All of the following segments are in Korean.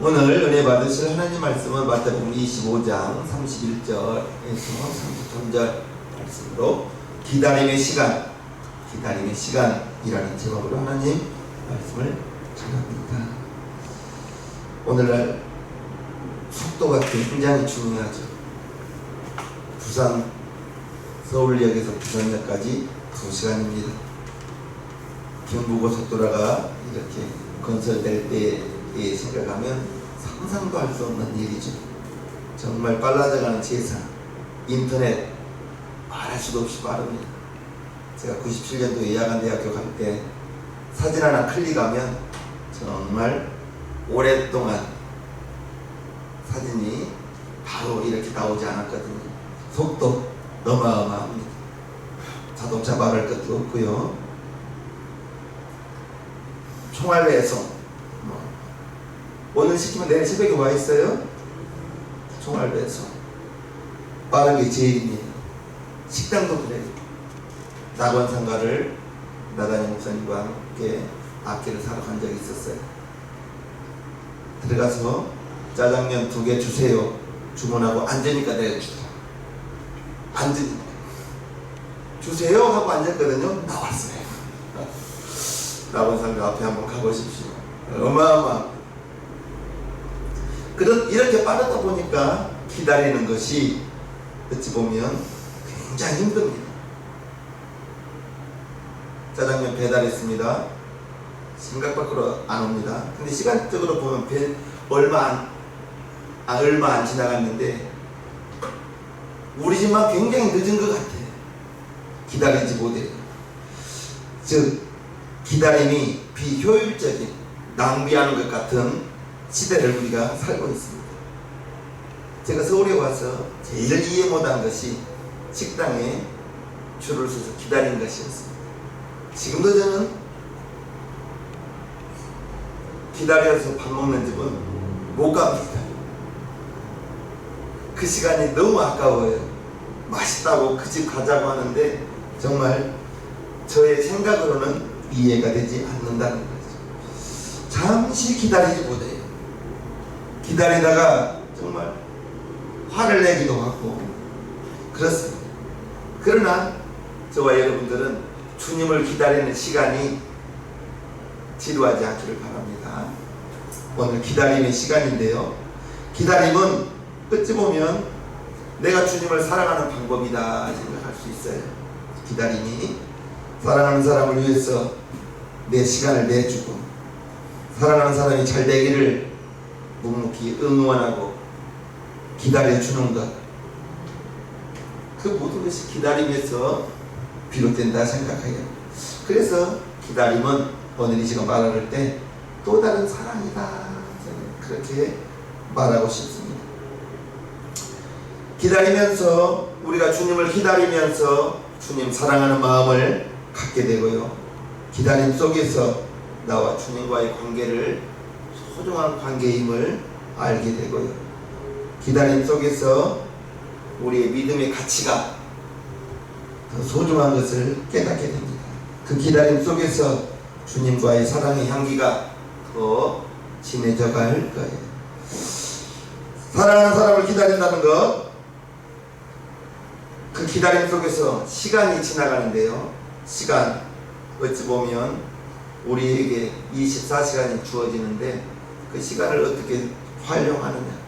오늘 은혜 받으실 하나님 말씀은 마태복음 25장 31절에서 33절 말씀으로 기다림의 시간이라는 제목으로 하나님 말씀을 전합니다. 오늘날 속도가 굉장히 중요하죠. 부산 서울역에서 부산역까지 2시간입니다. 경부고속도로가 이렇게 건설될 때에 생각하면 상상도 할 수 없는 일이죠. 정말 빨라져가는 세상, 인터넷 말할 수도 없이 빠릅니다. 제가 97년도에 야간대학교 갈 때 사진 하나 클릭하면 정말 오랫동안 사진이 바로 이렇게 나오지 않았거든요. 속도 어마어마합니다. 자동차 말할 것도 없고요. 총알 배송 오늘 시키면 내일 새벽에 와 있어요. 총알 배송 빠른 게 제일입니다. 식당도 그래요. 낙원상가를 나단이 목사님과 함께 악기를 사러 간 적이 있었어요. 들어가서 짜장면 2개 주세요 주문하고 앉으니까 내가 앉으니까 주세요 하고 앉았거든요. 나왔어요. 낙원상가 앞에 한번 가보십시오. 어마어마. 이렇게 빠르다 보니까 기다리는 것이 어찌 보면 굉장히 힘듭니다. 짜장면 배달했습니다. 생각 밖으로 안 옵니다. 근데 시간적으로 보면 얼마 안 지나갔는데 우리 집만 굉장히 늦은 것 같아요. 기다리지 못해요. 즉 기다림이 비효율적인 낭비하는 것 같은 시대를 우리가 살고 있습니다. 제가 서울에 와서 제일 이해 못한 것이 식당에 줄을 서서 기다린 것이었습니다. 지금도 저는 기다려서 밥 먹는 집은 못 갑니다. 그 시간이 너무 아까워요. 맛있다고 그 집 가자고 하는데 정말 저의 생각으로는 이해가 되지 않는다는 거죠. 잠시 기다리지 못해요. 기다리다가 정말 화를 내기도 하고 그렇습니다. 그러나 저와 여러분들은 주님을 기다리는 시간이 지루하지 않기를 바랍니다. 오늘 기다림의 시간인데요. 기다림은 어찌 보면 내가 주님을 사랑하는 방법이다 생각할 수 있어요. 기다림이 사랑하는 사람을 위해서 내 시간을 내주고 사랑하는 사람이 잘 되기를 묵묵히 응원하고 기다려주는 것, 그 모든 것이 기다림에서 비롯된다 생각해요. 그래서 기다림은 오늘 이 시간 말할 때 또 다른 사랑이다, 그렇게 말하고 싶습니다. 기다리면서 우리가 주님을 기다리면서 주님 사랑하는 마음을 갖게 되고요. 기다림 속에서 나와 주님과의 관계를 소중한 관계임을 알게 되고요. 기다림 속에서 우리의 믿음의 가치가 더 소중한 것을 깨닫게 됩니다. 그 기다림 속에서 주님과의 사랑의 향기가 더 진해져 갈 거예요. 사랑하는 사람을 기다린다는 것, 그 기다림 속에서 시간이 지나가는데요. 시간, 어찌 보면 우리에게 24시간이 주어지는데 그 시간을 어떻게 활용하느냐.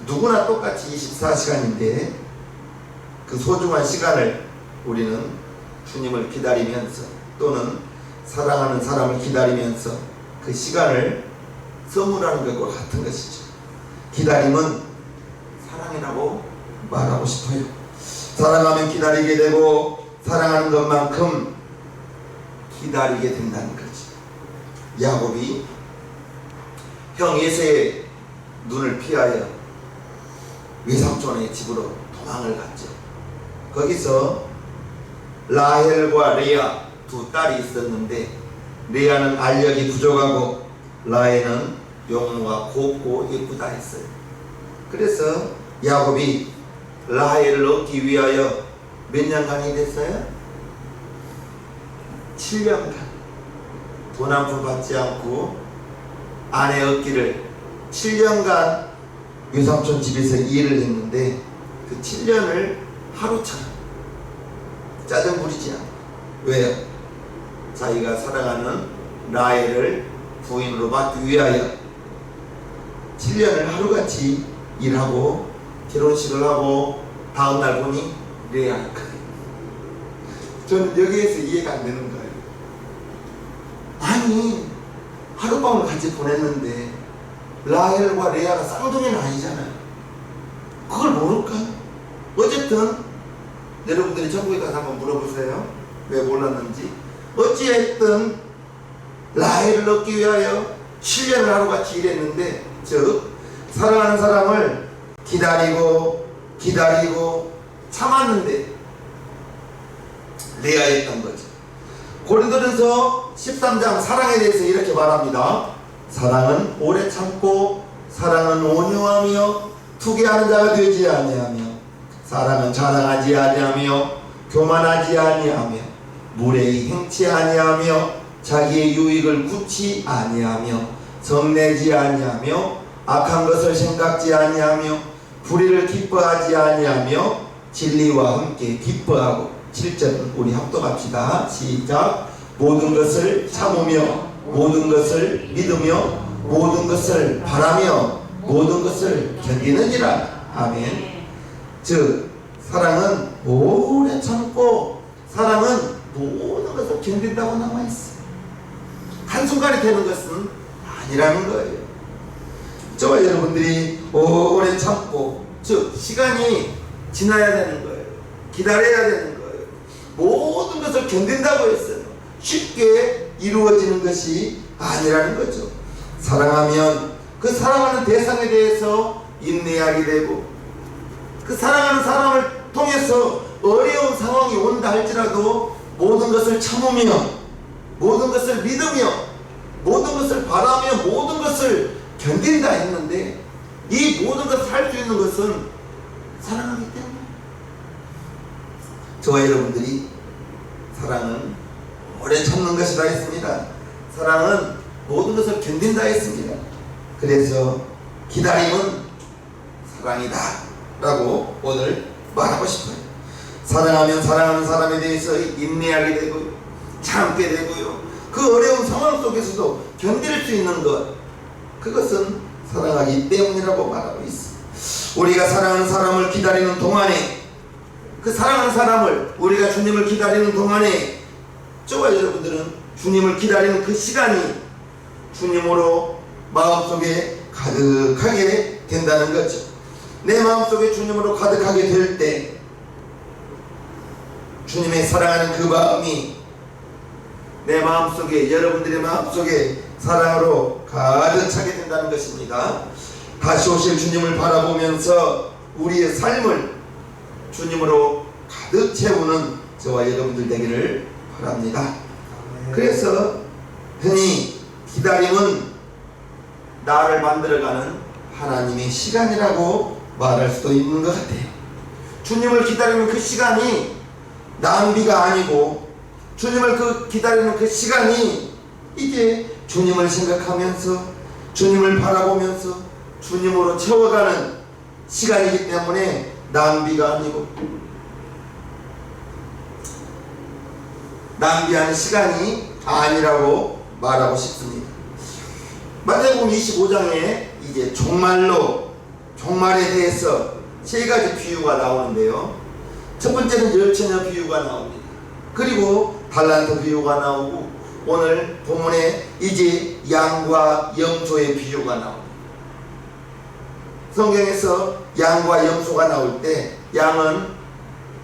누구나 똑같이 24시간인데 그 소중한 시간을 우리는 주님을 기다리면서 또는 사랑하는 사람을 기다리면서 그 시간을 선물하는 것과 같은 것이죠. 기다림은 사랑이라고 말하고 싶어요. 사랑하면 기다리게 되고 사랑하는 것만큼 기다리게 된다는 거죠. 야곱이 형 에서의 눈을 피하여 외삼촌의 집으로 도망을 갔죠. 거기서 라헬과 레아 2딸이 있었는데 레아는 알력이 부족하고 라헬은 용모가 곱고 예쁘다 했어요. 그래서 야곱이 라헬을 얻기 위하여 몇 년간이 됐어요? 7년간 돈 한 푼 받지 않고 아내 얻기를 7년간 외삼촌 집에서 일을 했는데 그 7년을 하루처럼 짜증 부리지 않아. 왜요? 자기가 사랑하는 라헬을 부인으로 받기 위하여 7년을 하루같이 일하고 결혼식을 하고 다음날 보니 레아일 거예요. 저는 여기에서 이해가 안 되는 거예요. 아니 하룻밤을 같이 보냈는데 라헬과 레아가 쌍둥이는 아니잖아요. 그걸 모를까? 어쨌든 여러분들이 천국에 가서 한번 물어보세요. 왜 몰랐는지. 어찌했든 라헬을 얻기 위하여 7년을 하루같이 일했는데, 즉 사랑하는 사람을 기다리고 참았는데 레아였던 거죠. 고린도전서 13장 사랑에 대해서 이렇게 말합니다. 사랑은 오래 참고 사랑은 온유하며 투기하는 자가 되지 아니하며 사랑은 자랑하지 아니하며 교만하지 아니하며 무례히 행치 아니하며 자기의 유익을 굳이 아니하며 성내지 아니하며 악한 것을 생각지 아니하며 불의를 기뻐하지 아니하며 진리와 함께 기뻐하고 7절 우리 합독합시다. 시작. 모든 것을 참으며 모든 것을 믿으며 모든 것을 바라며 모든 것을 견디느니라. 아멘. 즉 사랑은 오래 참고 사랑은 모든 것을 견딘다고 나와있어요. 한순간에 되는 것은 아니라는 거예요. 저와 여러분들이 오래 참고, 즉 시간이 지나야 되는 거예요. 기다려야 되는 거예요. 모든 것을 견딘다고 했어요. 쉽게 이루어지는 것이 아니라는 거죠. 사랑하면 그 사랑하는 대상에 대해서 인내하게 되고, 그 사랑하는 사람을 통해서 어려운 상황이 온다 할지라도 모든 것을 참으며 모든 것을 믿으며 모든 것을 바라며 모든 것을 견딘다 했는데, 이 모든 것을 할 수 있는 것은 사랑하기 때문에. 저와 여러분들이 사랑은 오래 참는 것이다 했습니다. 사랑은 모든 것을 견딘다 했습니다. 그래서 기다림은 사랑이다 라고 오늘 말하고 싶어요. 사랑하면 사랑하는 사람에 대해서 인내하게 되고요, 참게 되고요, 그 어려운 상황 속에서도 견딜 수 있는 것, 그것은 사랑하기 때문이라고 말하고 있습니다. 우리가 사랑하는 사람을 기다리는 동안에, 그 사랑하는 사람을, 우리가 주님을 기다리는 동안에 저와 여러분들은 주님을 기다리는 그 시간이 주님으로 마음속에 가득하게 된다는 거죠. 내 마음속에 주님으로 가득하게 될 때 주님의 사랑하는 그 마음이 내 마음속에, 여러분들의 마음속에 사랑으로 가득 차게 된다는 것입니다. 다시 오실 주님을 바라보면서 우리의 삶을 주님으로 가득 채우는 저와 여러분들 되기를 바랍니다. 그래서 흔히 기다림은 나를 만들어가는 하나님의 시간이라고 말할 수도 있는 것 같아요. 주님을 기다리는 그 시간이 낭비가 아니고, 주님을 기다리는 그 시간이 이게 주님을 생각하면서 주님을 바라보면서 주님으로 채워가는 시간이기 때문에 낭비가 아니고, 낭비하는 시간이 아니라고 말하고 싶습니다. 마태복음 25장에 이제 종말에 대해서 세 가지 비유가 나오는데요. 첫 번째는 열처녀 비유가 나옵니다. 그리고 달란트 비유가 나오고, 오늘 본문에 이제 양과 염소의 비유가 나옵니다. 성경에서 양과 염소가 나올 때 양은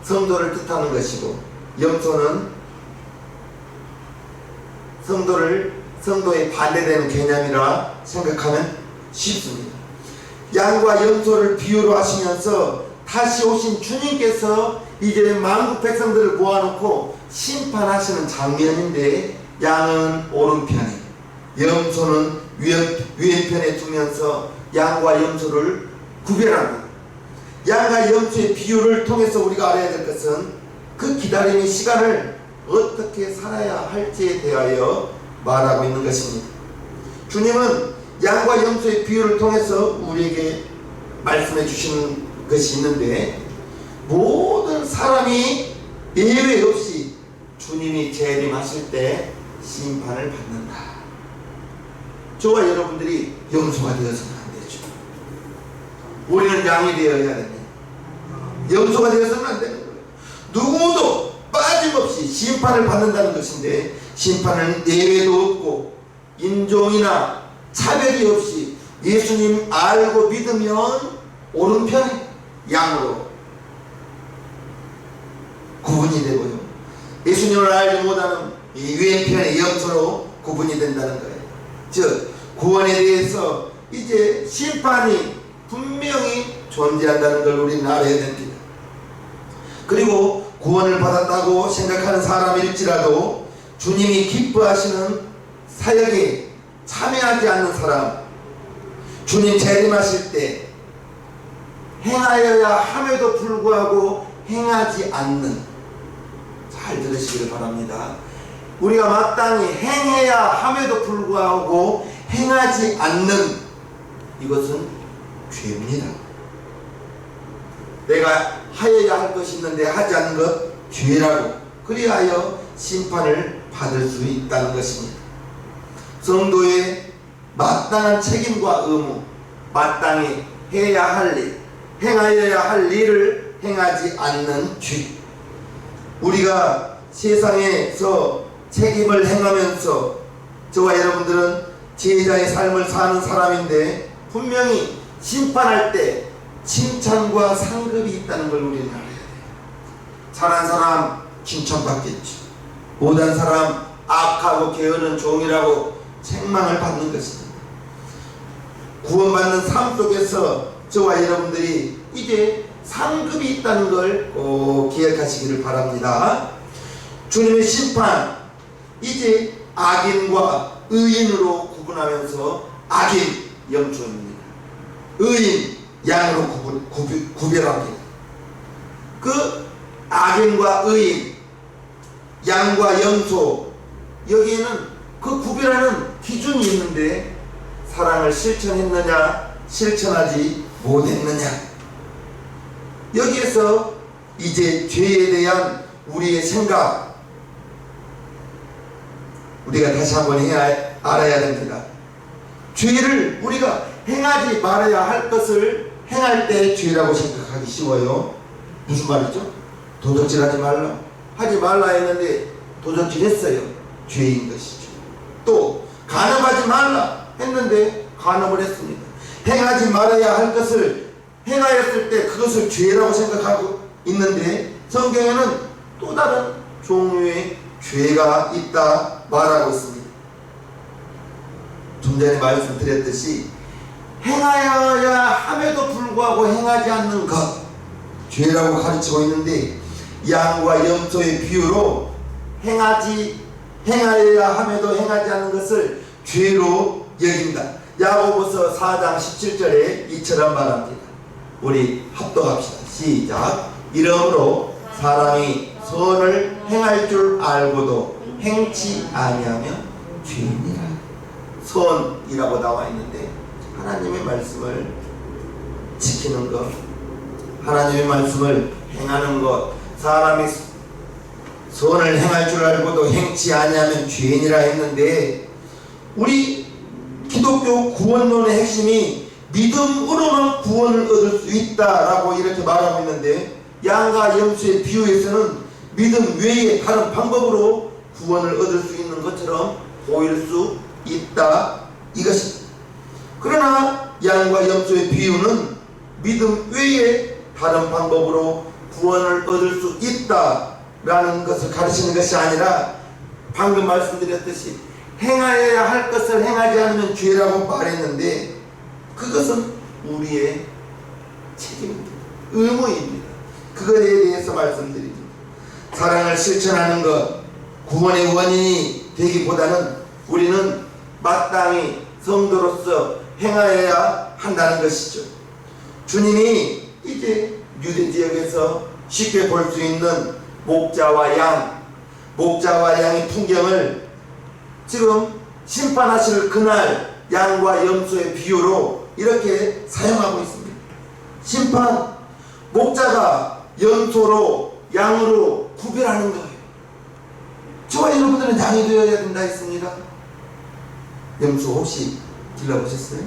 성도를 뜻하는 것이고, 염소는 성도에 반대되는 개념이라 생각하면 쉽습니다. 양과 염소를 비유로 하시면서 다시 오신 주님께서 이제 만국 백성들을 모아놓고 심판하시는 장면인데, 양은 오른편에, 염소는 왼편에 두면서 양과 염소를 구별하고, 양과 염소의 비유를 통해서 우리가 알아야 될 것은 그 기다림의 시간을 어떻게 살아야 할지에 대하여 말하고 있는 것입니다. 주님은 양과 염소의 비유를 통해서 우리에게 말씀해 주시는 것이 있는데, 모든 사람이 예외 없이 주님이 재림하실 때 심판을 받는다. 저와 여러분들이 염소가 되어서는 안 되죠. 우리는 양이 되어야 됩니다. 염소가 되어서는 안 되는 거예요. 누구도 빠짐없이 심판을 받는다는 것인데, 심판은 예외도 없고 인종이나 차별이 없이 예수님 알고 믿으면 오른편의 양으로 구분이 되고요, 예수님을 알지 못하는 이 왼편의 염소로 구분이 된다는 거예요. 즉 구원에 대해서 이제 심판이 분명히 존재한다는 걸 우리는 알아야 됩니다. 그리고 구원을 받았다고 생각하는 사람일지라도 주님이 기뻐하시는 사역에 참여하지 않는 사람, 주님 재림하실 때 행하여야 함에도 불구하고 행하지 않는, 잘 들으시길 바랍니다. 우리가 마땅히 행해야 함에도 불구하고 행하지 않는 이것은 죄입니다. 내가 하여야 할 것이 있는데 하지 않는 것 죄라고, 그리하여 심판을 받을 수 있다는 것입니다. 성도의 마땅한 책임과 의무, 마땅히 해야 할 일, 행하여야 할 일을 행하지 않는 죄. 우리가 세상에서 책임을 행하면서 저와 여러분들은 제자의 삶을 사는 사람인데, 분명히 심판할 때 칭찬과 상급이 있다는 걸 우리는 알아야 돼요. 잘한 사람 칭찬받겠죠. 못한 사람 악하고 게으른 종이라고 책망을 받는 것입니다. 구원받는 삶 속에서 저와 여러분들이 이제 상급이 있다는 걸 꼭 기억하시기를 바랍니다. 주님의 심판, 이제 악인과 의인으로 구분하면서 악인 염소입니다. 의인 양으로 구별합니다. 그 악인과 의인, 양과 염소, 여기에는 그 구별하는 기준이 있는데, 사랑을 실천했느냐 실천하지 못했느냐, 여기에서 이제 죄에 대한 우리의 생각, 우리가 다시 한번 알아야 됩니다. 죄를 우리가 행하지 말아야 할 것을 행할 때 죄라고 생각하기 쉬워요. 무슨 말이죠? 도적질 하지 말라, 하지 말라 했는데 도적질 했어요. 죄인 것이죠. 또 간음하지 말라 했는데 간음을 했습니다. 행하지 말아야 할 것을 행하였을 때 그것을 죄라고 생각하고 있는데, 성경에는 또 다른 종류의 죄가 있다 말하고 있습니다. 좀 전에 말씀드렸듯이 행하여야 함에도 불구하고 행하지 않는 것, 죄라고 가르치고 있는데, 양과 염소의 비유로 행하여야 함에도 행하지 않는 것을 죄로 여긴다. 야고보서 4장 17절에 이처럼 말합니다. 우리 합독합시다. 시작. 이러므로 사람이 선을 행할 줄 알고도 행치 아니하면 죄이니라. 선이라고 나와 있는데, 하나님의 말씀을 지키는 것, 하나님의 말씀을 행하는 것, 사람이 선을 행할 줄 알고도 행치 아니하면 죄인이라 했는데, 우리 기독교 구원론의 핵심이 믿음으로만 구원을 얻을 수 있다라고 이렇게 말하고 있는데, 양과 염소의 비유에서는 믿음 외에 다른 방법으로 구원을 얻을 수 있는 것처럼 보일 수 있다 이것입니다. 그러나 양과 염소의 비유는 믿음 외에 다른 방법으로 구원을 얻을 수 있다라는 것을 가르치는 것이 아니라, 방금 말씀드렸듯이 행하여야 할 것을 행하지 않으면 죄라고 말했는데, 그것은 우리의 책임입니다. 의무입니다. 그것에 대해서 말씀드립니다. 사랑을 실천하는 것, 구원의 원인이 되기보다는 우리는 마땅히 성도로서 행하여야 한다는 것이죠. 주님이 이제 유대 지역에서 쉽게 볼 수 있는 목자와 양의 풍경을 지금 심판하실 그날 양과 염소의 비유로 이렇게 사용하고 있습니다. 심판, 목자가 염소로 양으로 구별하는 거예요. 저와 여러분들은 양이 되어야 된다 했습니다. 염소 혹시 길러보셨어요?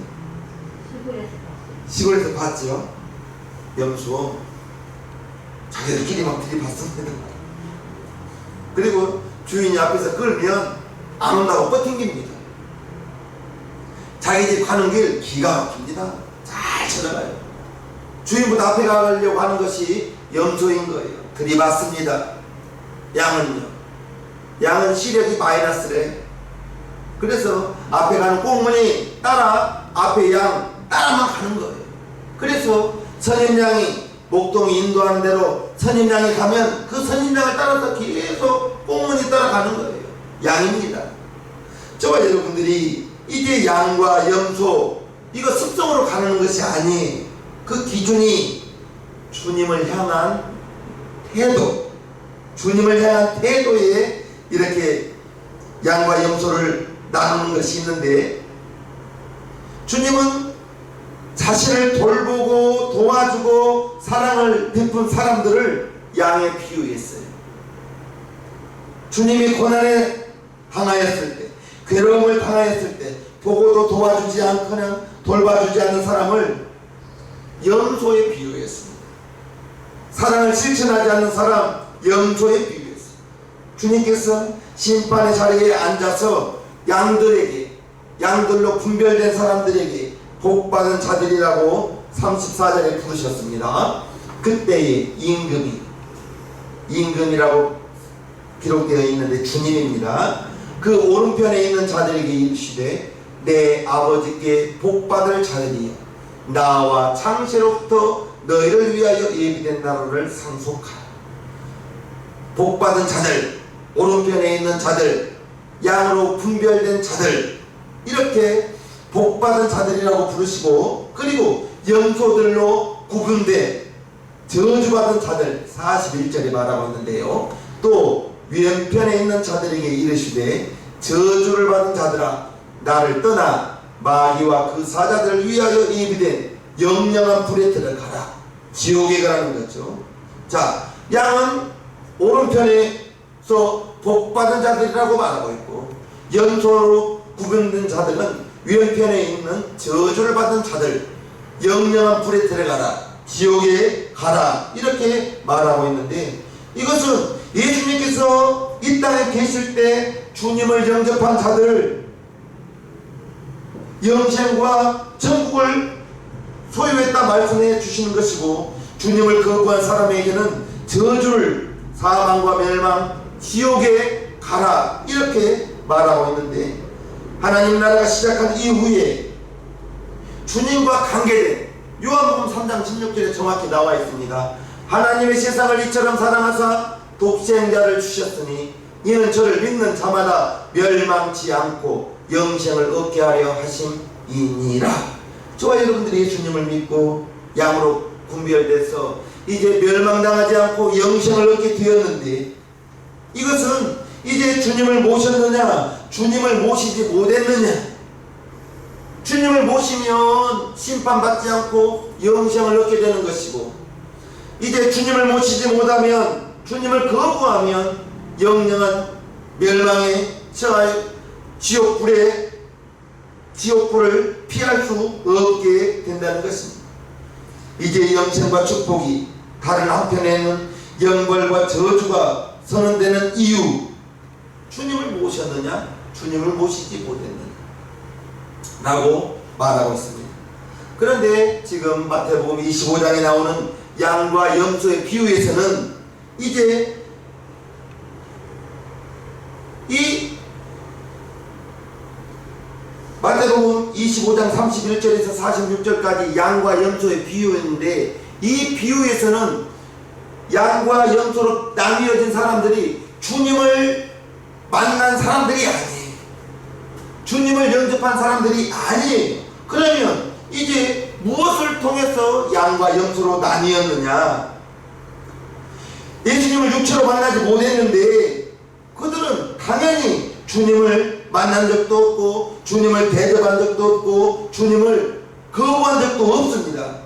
시골에서 봤죠. 염소 자기들끼리 막 들이받습니다. 그리고 주인이 앞에서 끌면 안 온다고 뻗팅깁니다. 자기 집 가는 길 기가 막힙니다. 잘 찾아가요. 주인보다 앞에 가려고 하는 것이 염소인 거예요. 들이받습니다. 양은 시력이 마이너스래. 그래서 앞에 가는 꽁무니 따라 앞에 양 따라만 가는 거예요. 그래서 선임양이 목동이 인도하는 대로 선임양이 가면 그 선임양을 따라서 계속 꽁무니 따라가는 거예요. 양입니다. 저와 여러분들이 이제 양과 염소 이거 습성으로 가는 것이 아니에요. 그 기준이 주님을 향한 태도, 주님을 향한 태도에 이렇게 양과 염소를 나누는 것이 있는데, 주님은 자신을 돌보고 도와주고 사랑을 베푼 사람들을 양에 비유했어요. 주님이 고난에 당하였을 때, 괴로움을 당하였을 때 보고도 도와주지 않거나 돌봐주지 않는 사람을 염소에 비유했습니다. 사랑을 실천하지 않는 사람 염소에 비유했어요. 주님께서 심판의 자리에 앉아서 양들로 분별된 사람들에게 복받은 자들이라고 34절에 부르셨습니다. 그때의 임금이라고 기록되어 있는데 주님입니다. 그 오른편에 있는 자들에게 이르시되 내 아버지께 복받을 자들이여 나와 창세로부터 너희를 위하여 예비된 나라를 상속하라. 복받은 자들, 오른편에 있는 자들, 양으로 분별된 자들, 이렇게 복받은 자들이라고 부르시고, 그리고 염소들로 구분된 저주받은 자들 41절에 말하고 있는데요, 또 왼편에 있는 자들에게 이르시되 저주를 받은 자들아 나를 떠나 마귀와 그 사자들을 위하여 예비된 영영한 불에 들어가라. 지옥에 가라는 거죠. 자, 양은 오른편에서 복받은 자들이라고 말하고 있고, 염소로 구분된 자들은 왼편에 있는 저주를 받은 자들, 영영한 불에 들어가라, 지옥에 가라, 이렇게 말하고 있는데, 이것은 예수님께서 이 땅에 계실 때 주님을 영접한 자들, 영생과 천국을 소유했다 말씀해 주시는 것이고, 주님을 거부한 사람에게는 저주를, 사망과 멸망, 지옥에 가라, 이렇게 말하고 있는데, 하나님 나라가 시작한 이후에 주님과 관계된 요한복음 3장 16절에 정확히 나와 있습니다. 하나님의 세상을 이처럼 사랑하사 독생자를 주셨으니 이는 저를 믿는 자마다 멸망치 않고 영생을 얻게 하려 하심이니라. 저와 여러분들이 예수님을 믿고 양으로 분별돼서 이제 멸망당하지 않고 영생을 얻게 되었는데, 이것은 이제 주님을 모셨느냐 주님을 모시지 못했느냐. 주님을 모시면 심판받지 않고 영생을 얻게 되는 것이고, 이제 주님을 모시지 못하면, 주님을 거부하면 영영한 멸망에 처하여 지옥불을 피할 수 없게 된다는 것입니다. 이제 영생과 축복이 다른 한편에는 영벌과 저주가 선언되는 이유, 주님을 모셨느냐 주님을 모시지 못했느냐 라고 말하고 있습니다. 그런데 지금 마태복음 25장에 나오는 양과 염소의 비유에서는 이제 이 마태복음 25장 31절에서 46절까지 양과 염소의 비유였는데, 이 비유에서는 양과 염소로 나뉘어진 사람들이 주님을 만난 사람들이 아니에요. 주님을 영접한 사람들이 아니에요. 그러면 이제 무엇을 통해서 양과 염소로 나뉘었느냐? 예수님을 육체로 만나지 못했는데 그들은 당연히 주님을 만난 적도 없고 주님을 대접한 적도 없고 주님을 거부한 적도 없습니다.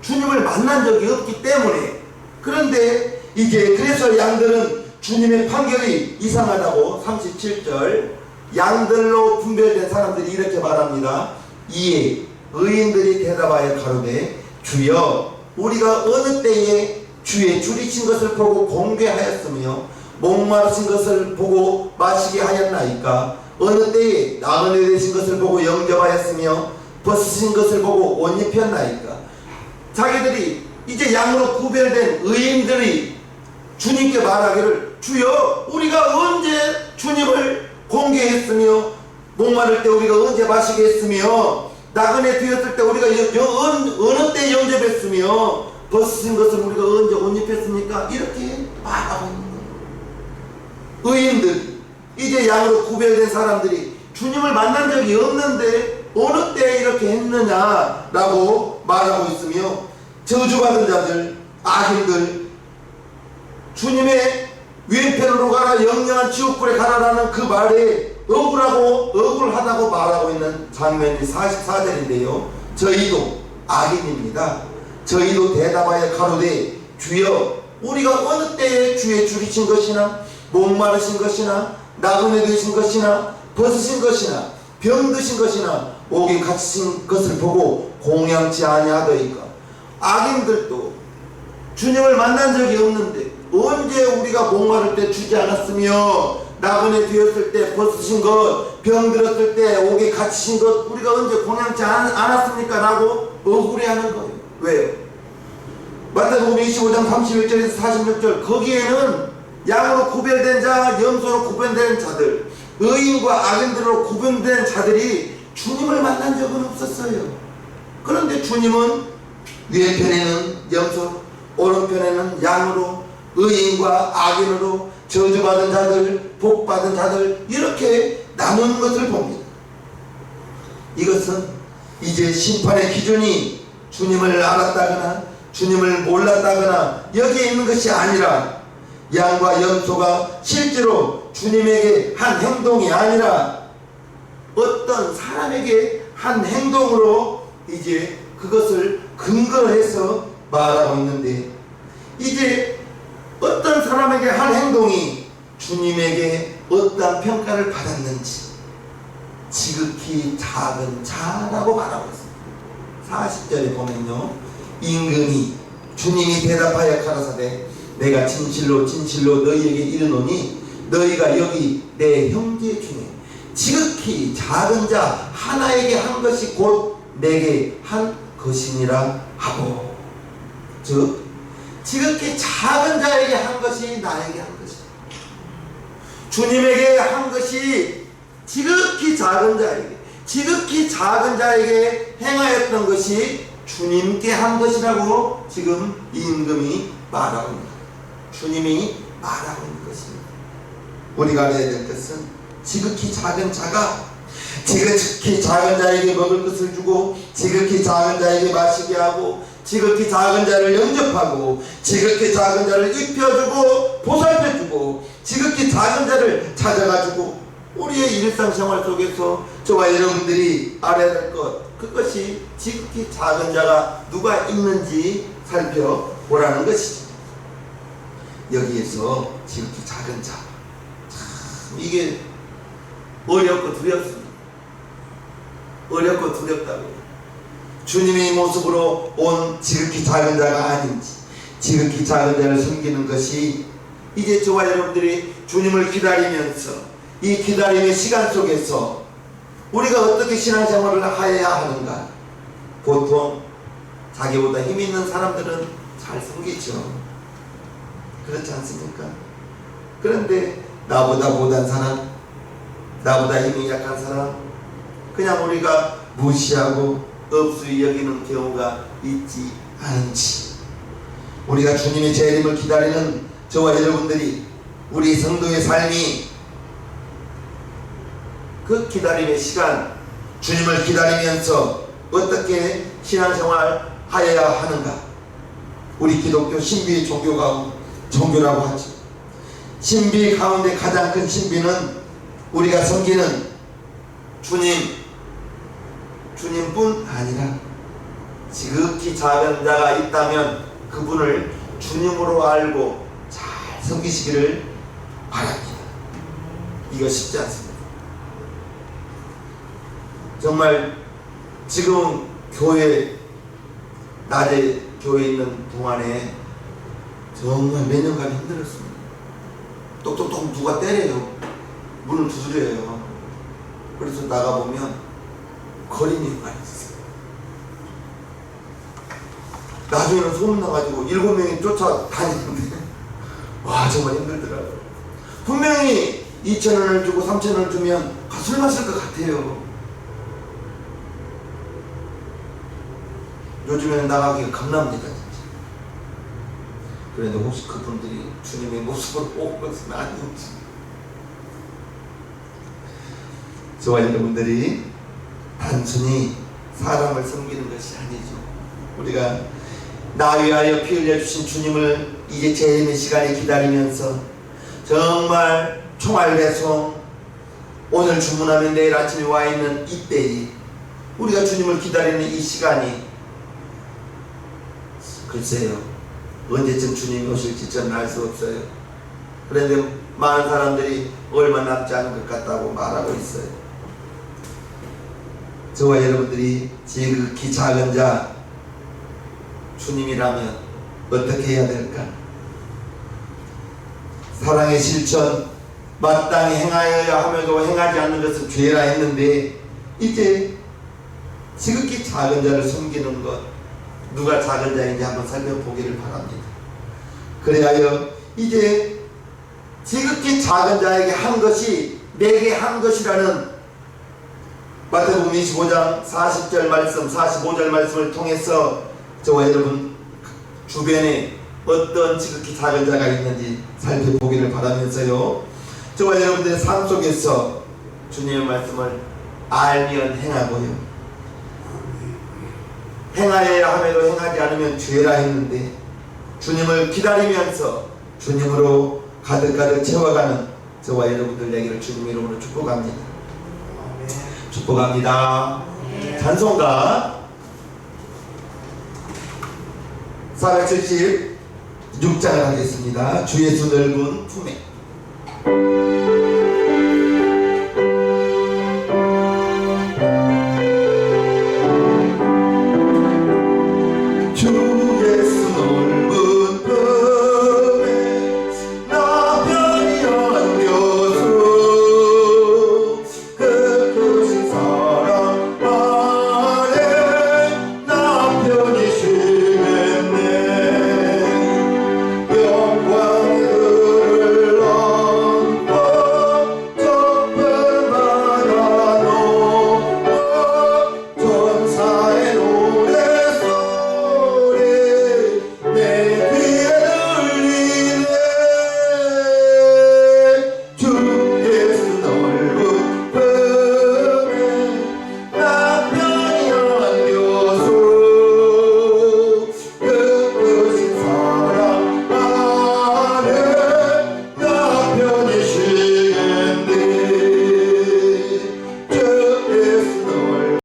주님을 만난 적이 없기 때문에. 그런데 이제 그래서 양들은 주님의 판결이 이상하다고 37절 양들로 분별된 사람들이 이렇게 말합니다. 이에 의인들이 대답하여 가로되 주여 우리가 어느 때에 주의 줄이신 것을 보고 공개하였으며 목마르신 것을 보고 마시게 하였나이까? 어느 때에 나그네 되신 것을 보고 영접하였으며 벗으신 것을 보고 옷 입혔나이까? 자기들이 이제 양으로 구별된 의인들이 주님께 말하기를 주여 우리가 언제 주님을 공개했으며 목마를 때 우리가 언제 마시게 했으며 나그네 되었을 때 우리가 어느 때 영접했으며 벗으신 것을 우리가 언제 옷 입혔습니까? 이렇게 말하고 있는 거예요. 의인들, 이제 양으로 구별된 사람들이 주님을 만난 적이 없는데 어느 때 이렇게 했느냐라고 말하고 있으며 저주받은 자들, 악인들, 주님의 왼편으로 가라 영영한 지옥불에 가라라는 그 말에 억울하다고 말하고 있는 장면이 44절인데요. 저희도 악인입니다. 저희도 대답하여 가로되 주여 우리가 어느 때에 주의 줄이신 것이나 목마르신 것이나 나그네 되신 것이나 벗으신 것이나 병드신 것이나 옥에 갇히신 것을 보고 공양치 아니하더이까? 악인들도 주님을 만난 적이 없는데 언제 우리가 목마를 때 주지 않았으며 나그네 되었을 때 벗으신 것, 병들었을 때 옥에 갇히신 것 우리가 언제 공양치 않았습니까? 라고 억울해하는 거예요. 왜요? 마태복음 25장 31절에서 46절 거기에는 양으로 구별된 자, 염소로 구별된 자들, 의인과 악인들로 구별된 자들이 주님을 만난 적은 없었어요. 그런데 주님은 왼편에는 염소, 오른편에는 양으로 의인과 악인으로 저주받은 자들, 복받은 자들 이렇게 나누는 것을 봅니다. 이것은 이제 심판의 기준이 주님을 알았다거나 주님을 몰랐다거나 여기에 있는 것이 아니라 양과 염소가 실제로 주님에게 한 행동이 아니라 어떤 사람에게 한 행동으로 이제 그것을 근거로 해서 말하고 있는데 이제 어떤 사람에게 한 행동이 주님에게 어떤 평가를 받았는지 지극히 작은 자라고 말하고 있습니다. 40절에 보면요. 임금이 주님이 대답하여 가라사대 내가 진실로 진실로 너희에게 이르노니 너희가 여기 내 형제 중에 지극히 작은 자 하나에게 한 것이 곧 내게 한 것이니라 하고, 즉 지극히 작은 자에게 한 것이 나에게 한 것이다. 주님에게 한 것이 지극히 작은 자에게 행하였던 것이 주님께 한 것이라고 지금 이 임금이 말하고 있는 거예요. 주님이 말하고 있는 것입니다. 우리가 알아야 될 것은 지극히 작은 자가 지극히 작은 자에게 먹을 것을 주고 지극히 작은 자에게 마시게 하고 지극히 작은 자를 영접하고 지극히 작은 자를 입혀주고 보살펴주고 지극히 작은 자를 찾아가지고 우리의 일상생활 속에서 저와 여러분들이 알아야 될 것, 그것이 지극히 작은 자가 누가 있는지 살펴보라는 것이죠. 여기에서 지극히 작은 자, 참 이게 어렵고 두렵습니다. 어렵고 두렵다고요. 주님의 모습으로 온 지극히 작은 자가 아닌지, 지극히 작은 자를 섬기는 것이 이제 저와 여러분들이 주님을 기다리면서 이 기다림의 시간 속에서 우리가 어떻게 신앙생활을 해야 하는가. 보통 자기보다 힘 있는 사람들은 잘 섬기죠. 그렇지 않습니까? 그런데 나보다 못한 사람, 나보다 힘이 약한 사람 그냥 우리가 무시하고 없이 여기는 경우가 있지 않은지, 우리가 주님의 재림을 기다리는 저와 여러분들이 우리 성도의 삶이 그 기다림의 시간, 주님을 기다리면서 어떻게 신앙생활 하여야 하는가. 우리 기독교 신비의 종교라고 하죠. 신비 가운데 가장 큰 신비는 우리가 섬기는 주님뿐 아니라 지극히 작은 자가 있다면 그분을 주님으로 알고 잘 섬기시기를 바랍니다. 이거 쉽지 않습니다. 정말 지금 낮에 교회에 있는 동안에 정말 몇 년간 힘들었습니다. 똑똑똑 누가 때려요. 문을 두드려요. 그래서 나가보면 거린이가 있어요. 나중에는 소문나가지고 7명이 쫓아다니는데 와 정말 힘들더라고요. 분명히 2,000원을 주고 3,000원을 주면 술 마실 것 같아요. 요즘에는 나가기가 겁납니다 진짜. 그런데 혹시 그분들이 주님의 모습으로 온 것은 아닌지. 저와 여러분들이 단순히 사람을 섬기는 것이 아니죠. 우리가 나 위하여 피 흘려주신 주님을 이제 재림의 시간에 기다리면서 정말 총알배송 오늘 주문하면 내일 아침에 와 있는 이때에 우리가 주님을 기다리는 이 시간이 글쎄요 언제쯤 주님이 오실지 저는 알 수 없어요. 그런데 많은 사람들이 얼마 남지 않은 것 같다고 말하고 있어요. 저와 여러분들이 지극히 작은 자 주님이라면 어떻게 해야 될까? 사랑의 실천 마땅히 행하여야 하면서 행하지 않는 것은 죄라 했는데 이제 지극히 작은 자를 섬기는 것 누가 작은 자인지 한번 살펴보기를 바랍니다. 그래야 이제 지극히 작은 자에게 한 것이 내게 한 것이라는 마태복음 25장 40절 말씀 45절 말씀을 통해서 저와 여러분 주변에 어떤 지극히 작은 자가 있는지 살펴보기를 바라면서요 저와 여러분들의 삶 속에서 주님의 말씀을 알면 행하고요 행하여야 함에도 행하지 않으면 죄라 했는데 주님을 기다리면서 주님으로 가득가득 채워가는 저와 여러분들 되기를 주님 이름으로 축복합니다. 축복합니다. 찬송가 476장을 하겠습니다. 주 예수 넓은 품에